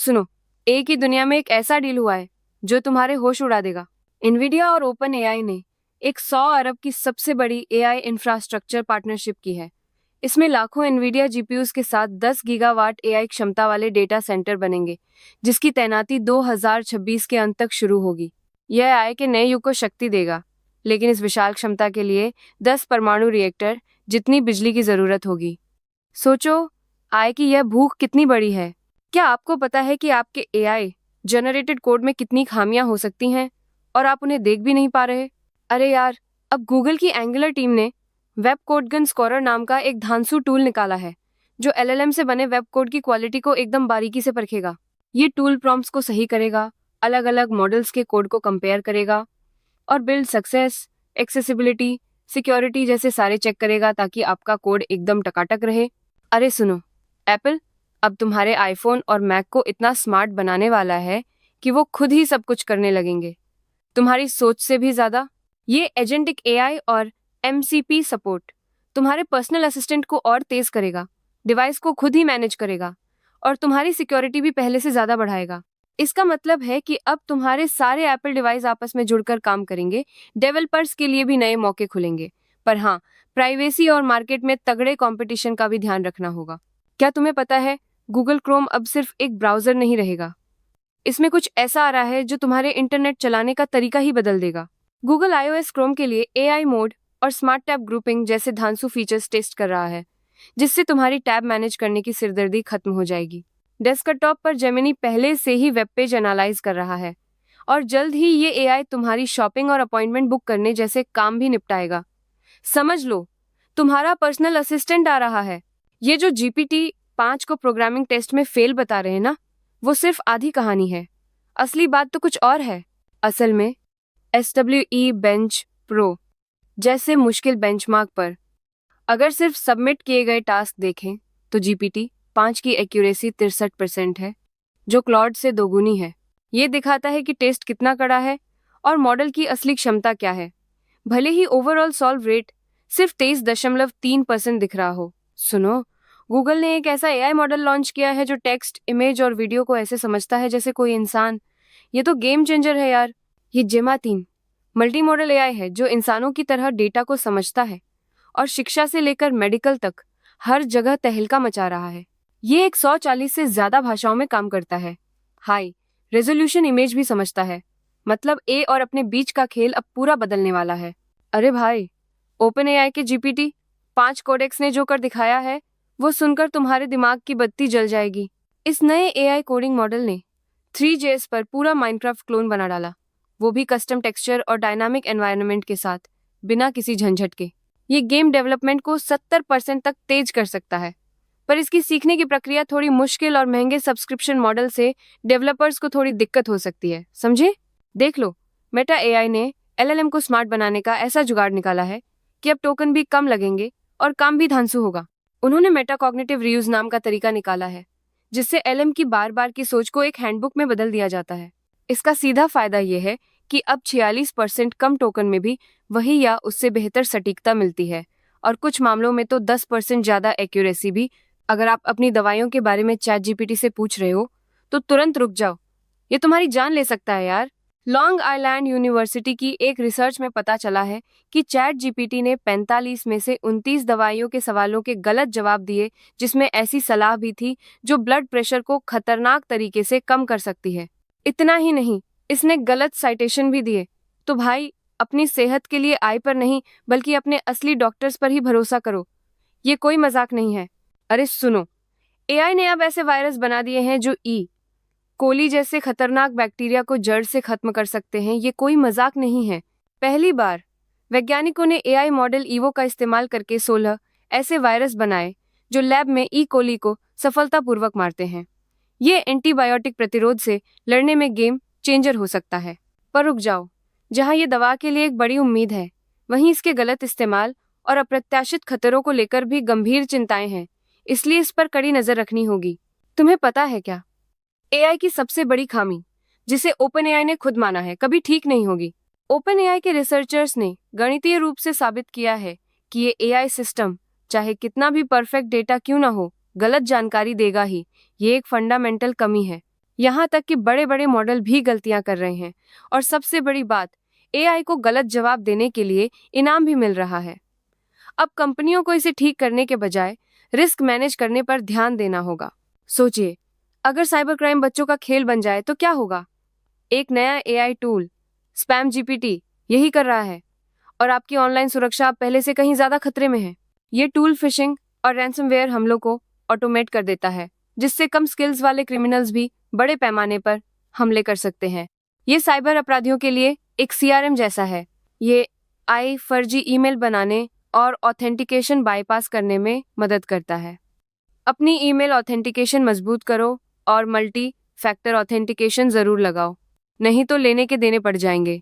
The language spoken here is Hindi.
सुनो, ए की दुनिया में एक ऐसा डील हुआ है जो तुम्हारे होश उड़ा देगा। इन्विडिया और ओपन एआई ने एक 100 अरब की सबसे बड़ी एआई इंफ्रास्ट्रक्चर पार्टनरशिप की है। इसमें लाखों एनवीडिया जीपीयूज के साथ 10 गीगावाट एआई क्षमता वाले डेटा सेंटर बनेंगे, जिसकी तैनाती 2026 के अंत तक शुरू होगी। यह एआई के नए युग को शक्ति देगा, लेकिन इस विशाल क्षमता के लिए 10 परमाणु रिएक्टर जितनी बिजली की जरूरत होगी। सोचो, आय की यह भूख कितनी बड़ी है। क्या आपको पता है कि आपके एआई जनरेटेड कोड में कितनी खामियां हो सकती हैं और आप उन्हें देख भी नहीं पा रहे? अरे यार, अब गूगल की एंगुलर टीम ने वेब कोड गन स्कोरर नाम का एक धांसू टूल निकाला है, जो एलएलएम से बने वेब कोड की क्वालिटी को एकदम बारीकी से परखेगा। ये टूल प्रॉम्प्ट्स को सही करेगा, अलग अलग मॉडल्स के कोड को कंपेयर करेगा और बिल्ड सक्सेस, एक्सेसिबिलिटी, सिक्योरिटी जैसे सारे चेक करेगा ताकि आपका कोड एकदम टकाटक रहे। अरे सुनो, एप्पल अब तुम्हारे आईफोन और मैक को इतना स्मार्ट बनाने वाला है कि वो खुद ही सब कुछ करने लगेंगे, तुम्हारी सोच से भी ज्यादा। ये एजेंटिक एआई और एमसीपी सपोर्ट तुम्हारे पर्सनल असिस्टेंट को और तेज करेगा, डिवाइस को खुद ही मैनेज करेगा और तुम्हारी सिक्योरिटी भी पहले से ज्यादा बढ़ाएगा। इसका मतलब है कि अब तुम्हारे सारे एप्पल डिवाइस आपस में जुड़कर काम करेंगे। डेवलपर्स के लिए भी नए मौके खुलेंगे, पर हाँ, प्राइवेसी और मार्केट में तगड़े कंपटीशन का भी ध्यान रखना होगा। क्या तुम्हें पता है, गूगल क्रोम अब सिर्फ एक ब्राउजर नहीं रहेगा। इसमें कुछ ऐसा आ रहा है जो तुम्हारे इंटरनेट चलाने का तरीका ही बदल देगा। गूगल iOS क्रोम के लिए एआई मोड और स्मार्ट टैब ग्रुपिंग जैसे धांसू फीचर्स टेस्ट कर रहा है, जिससे तुम्हारी टैब मैनेज करने की सिरदर्दी खत्म हो जाएगी। डेस्कटॉप पर जेमिनी पहले से ही वेब पेज एनालाइज कर रहा है और जल्द ही ये एआई तुम्हारी शॉपिंग और अपॉइंटमेंट बुक करने जैसे काम भी निपटाएगा। समझ लो, तुम्हारा पर्सनल असिस्टेंट आ रहा है। ये जो GPT-5 को प्रोग्रामिंग टेस्ट में फेल बता रहे हैं ना, वो सिर्फ आधी कहानी है। असली बात तो कुछ और है। असल में SWE बेंच प्रो जैसे मुश्किल बेंचमार्क पर अगर सिर्फ सबमिट किए गए टास्क देखें तो GPT-5 की एक्यूरेसी 63% है, जो क्लॉड से दोगुनी है। ये दिखाता है कि टेस्ट कितना कड़ा है और मॉडल की असली क्षमता क्या है, भले ही ओवरऑल सॉल्व रेट सिर्फ 23.3% दिख रहा हो। सुनो, गूगल ने एक ऐसा एआई मॉडल लॉन्च किया है जो टेक्स्ट, इमेज और वीडियो को ऐसे समझता है जैसे कोई इंसान। ये तो गेम चेंजर है यार। ये जेमा 3 मल्टी मॉडल एआई है जो इंसानों की तरह डेटा को समझता है और शिक्षा से लेकर मेडिकल तक हर जगह तहलका मचा रहा है। ये 140 से ज्यादा भाषाओं में काम करता है। हाई रेजोल्यूशन इमेज भी समझता है। मतलब ए और अपने बीच का खेल अब पूरा बदलने वाला है। अरे भाई, ओपन एआई के GPT-5 कोडेक्स ने जो कर दिखाया है, वो सुनकर तुम्हारे दिमाग की बत्ती जल जाएगी। इस नए एआई कोडिंग मॉडल ने 3JS पर पूरा माइनक्राफ्ट क्लोन बना डाला, वो भी कस्टम टेक्सचर और डायनामिक एनवायरनमेंट के साथ, बिना किसी झंझट के। ये गेम डेवलपमेंट को 70% तक तेज कर सकता है, पर इसकी सीखने की प्रक्रिया थोड़ी मुश्किल और महंगे सब्सक्रिप्शन मॉडल से डेवलपर्स को थोड़ी दिक्कत हो सकती है, समझे? देख लो, मेटा एआई ने एलएलएम को स्मार्ट बनाने का ऐसा जुगाड़ निकाला है कि अब टोकन भी कम लगेंगे और काम भी धांसू होगा। उन्होंने मेटाकॉग्निटिव रीयूज नाम का तरीका निकाला है, जिससे एलएम की बार बार की सोच को एक हैंडबुक में बदल दिया जाता है। इसका सीधा फायदा यह है कि अब 46% कम टोकन में भी वही या उससे बेहतर सटीकता मिलती है, और कुछ मामलों में तो 10% ज्यादा एक्यूरेसी भी। अगर आप अपनी दवाइयों के बारे में चैट जीपीटी से पूछ रहे हो तो तुरंत रुक जाओ, ये तुम्हारी जान ले सकता है यार। लॉन्ग आइलैंड यूनिवर्सिटी की एक रिसर्च में पता चला है कि चैट जीपीटी ने 45 में से 29 दवाइयों के सवालों के गलत जवाब दिए, जिसमें ऐसी सलाह भी थी जो ब्लड प्रेशर को खतरनाक तरीके से कम कर सकती है। इतना ही नहीं, इसने गलत साइटेशन भी दिए। तो भाई, अपनी सेहत के लिए आई पर नहीं बल्कि अपने असली डॉक्टर्स पर ही भरोसा करो। ये कोई मजाक नहीं है। अरे सुनो, एआई ने अब ऐसे वायरस बना दिए हैं जो कोली जैसे खतरनाक बैक्टीरिया को जड़ से खत्म कर सकते हैं। ये कोई मजाक नहीं है। पहली बार वैज्ञानिकों ने एआई मॉडल ईवो का इस्तेमाल करके 16 ऐसे वायरस बनाए जो लैब में कोली को सफलतापूर्वक मारते हैं। ये एंटीबायोटिक प्रतिरोध से लड़ने में गेम चेंजर हो सकता है। पर रुक जाओ, जहां ये दवा के लिए एक बड़ी उम्मीद है, वहीं इसके गलत इस्तेमाल और अप्रत्याशित खतरों को लेकर भी गंभीर चिंताएं हैं। इसलिए इस पर कड़ी नजर रखनी होगी। तुम्हें पता है क्या, एआई की सबसे बड़ी खामी, जिसे ओपन एआई ने खुद माना है, कभी ठीक नहीं होगी। ओपन एआई के रिसर्चर्स ने गणितीय रूप से साबित किया है कि ये एआई सिस्टम चाहे कितना भी परफेक्ट डेटा क्यों ना हो, गलत जानकारी देगा ही। ये एक फंडामेंटल कमी है। यहाँ तक कि बड़े बड़े मॉडल भी गलतियां कर रहे हैं। और सबसे बड़ी बात, एआई को गलत जवाब देने के लिए इनाम भी मिल रहा है। अब कंपनियों को इसे ठीक करने के बजाय रिस्क मैनेज करने पर ध्यान देना होगा। सोचिए, अगर साइबर क्राइम बच्चों का खेल बन जाए तो क्या होगा? एक नया एआई टूल, स्पैम जीपीटी, यही कर रहा है। और आपकी ऑनलाइन सुरक्षा अब पहले से कहीं ज्यादा खतरे में है। ये टूल फिशिंग और रैंसमवेयर हमलों को ऑटोमेट कर देता है, जिससे कम स्किल्स वाले क्रिमिनल्स भी बड़े पैमाने पर हमले कर सकते हैं। ये साइबर अपराधियों के लिए एक सीआरएम जैसा है। ये फर्जी ईमेल बनाने और ऑथेंटिकेशन बाईपास करने में मदद करता है। अपनी ईमेल ऑथेंटिकेशन मजबूत करो और मल्टी फैक्टर ऑथेंटिकेशन जरूर लगाओ, नहीं तो लेने के देने पड़ जाएंगे।